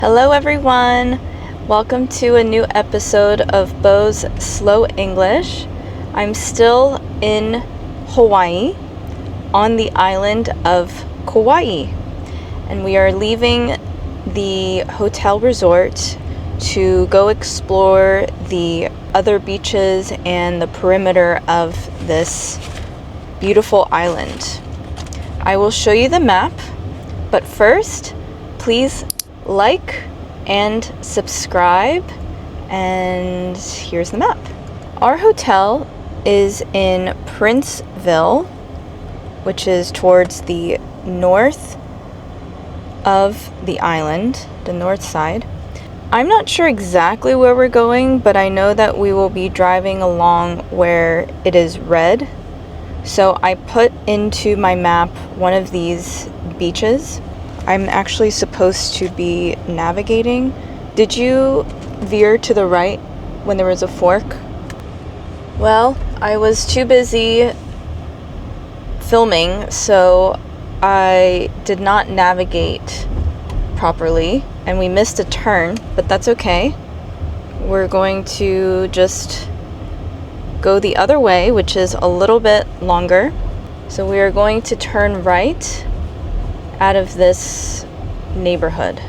Hello everyone! Welcome to a new episode of Bo's Slow English. I'm still in Hawaii on the island of Kauai, and we are leaving the hotel resort to go explore the other beaches and the perimeter of this beautiful island. I will show you the map, but first, please like and subscribe, and here's the map. Our hotel is in Princeville, which is towards the north of the island, the north side. I'm not sure exactly where we're going, but I know that we will be driving along where it is red. So I put into my map one of these beaches. I'm actually supposed to be navigating. Did you veer to the right when there was a fork? Well, I was too busy filming, so I did not navigate properly, and we missed a turn, but that's okay. We're going to just go the other way, which is a little bit longer. So we are going to turn right out of this neighborhood.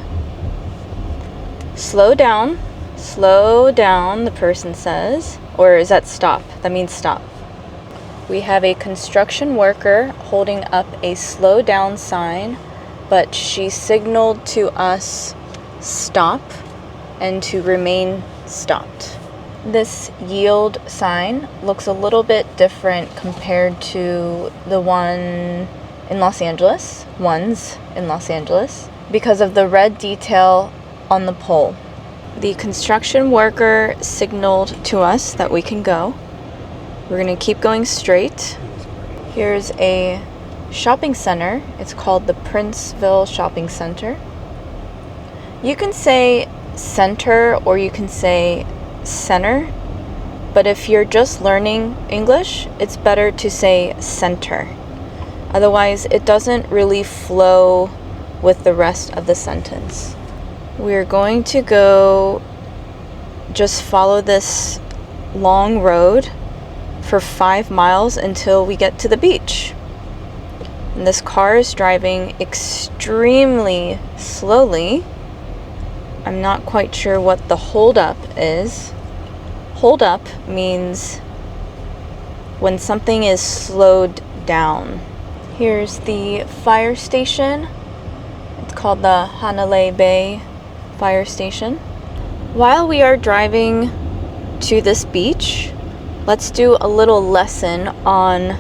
Slow down, the person says. Or is that stop? That means stop. We have a construction worker holding up a slow down sign, but she signaled to us stop and to remain stopped. This yield sign looks a little bit different compared to the ones in Los Angeles, because of the red detail on the pole. The construction worker signaled to us that we can go. We're going to keep going straight. Here's a shopping center. It's called the Princeville Shopping Center. You can say center or you can say center, but if you're just learning English, it's better to say center. Otherwise, it doesn't really flow with the rest of the sentence. We're going to go just follow this long road for 5 miles until we get to the beach. And this car is driving extremely slowly. I'm not quite sure what the hold up is. Hold up means when something is slowed down. Here's the fire station. It's called the Hanalei Bay Fire Station. While we are driving to this beach, let's do a little lesson on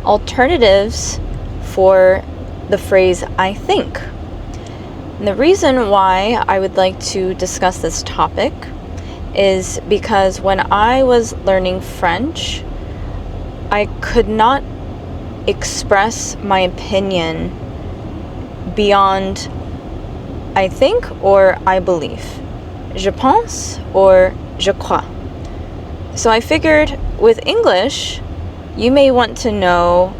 alternatives for the phrase I think. And the reason why I would like to discuss this topic is because when I was learning French, I could not express my opinion beyond I think or I believe. Je pense or je crois. So I figured with English, you may want to know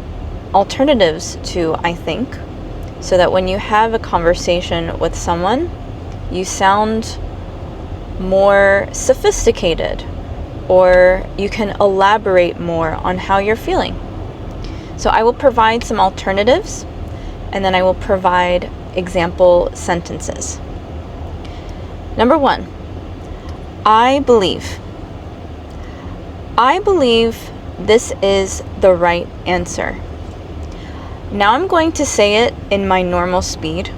alternatives to I think, so that when you have a conversation with someone, you sound more sophisticated, or you can elaborate more on how you're feeling. So I will provide some alternatives, and then I will provide example sentences. Number 1, I believe. I believe this is the right answer. Now I'm going to say it in my normal speed.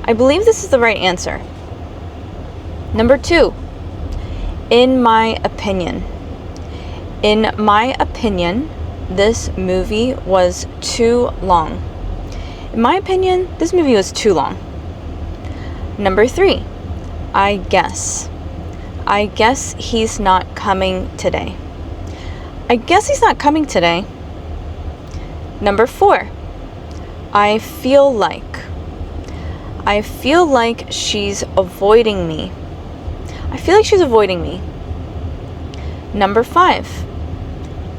I believe this is the right answer. Number 2, in my opinion. In my opinion, this movie was too long. In my opinion, this movie was too long. Number 3, I guess. I guess he's not coming today. I guess he's not coming today. Number 4, I feel like. I feel like she's avoiding me. I feel like she's avoiding me. Number 5,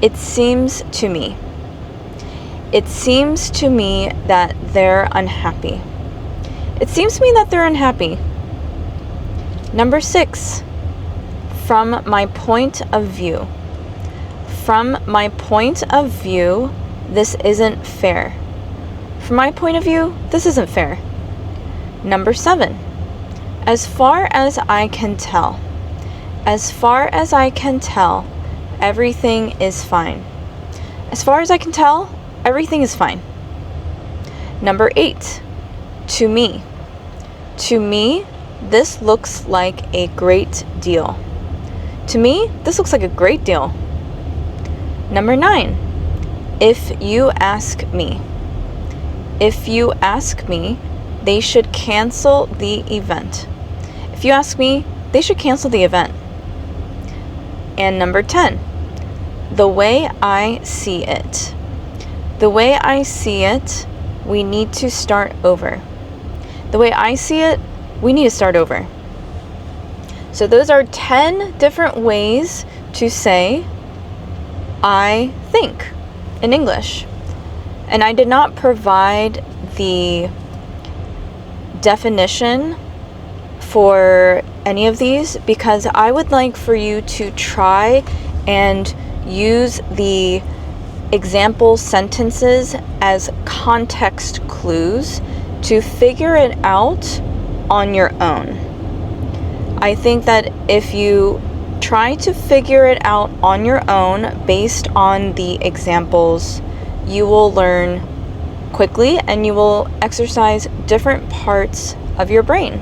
it seems to me. It seems to me that they're unhappy. It seems to me that they're unhappy. Number 6, from my point of view. From my point of view, this isn't fair. From my point of view, this isn't fair. Number 7, as far as I can tell. As far as I can tell, everything is fine. As far as I can tell, everything is fine. Number 8, to me. To me, this looks like a great deal. To me, this looks like a great deal. Number 9, if you ask me. If you ask me, they should cancel the event. If you ask me, they should cancel the event. And number 10, the way I see it. The way I see it, we need to start over. The way I see it, we need to start over. So those are 10 different ways to say I think in English. And I did not provide the definition for any of these because I would like for you to try and use the example sentences as context clues to figure it out on your own. I think that if you try to figure it out on your own based on the examples, you will learn quickly and you will exercise different parts of your brain.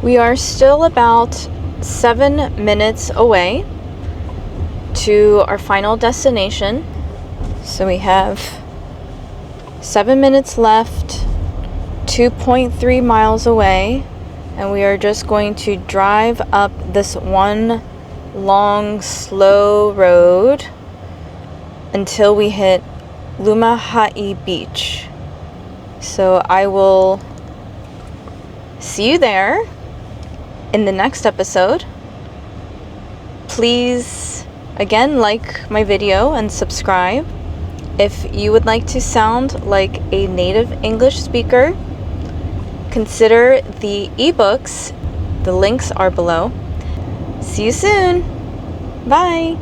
We are still about 7 minutes away to our final destination. So we have 7 minutes left, 2.3 miles away, and we are just going to drive up this one long, slow road until we hit Lumahai Beach. So I will see you there in the next episode. Please, again, like my video and subscribe. If you would like to sound like a native English speaker, consider the ebooks. The links are below. See you soon. Bye.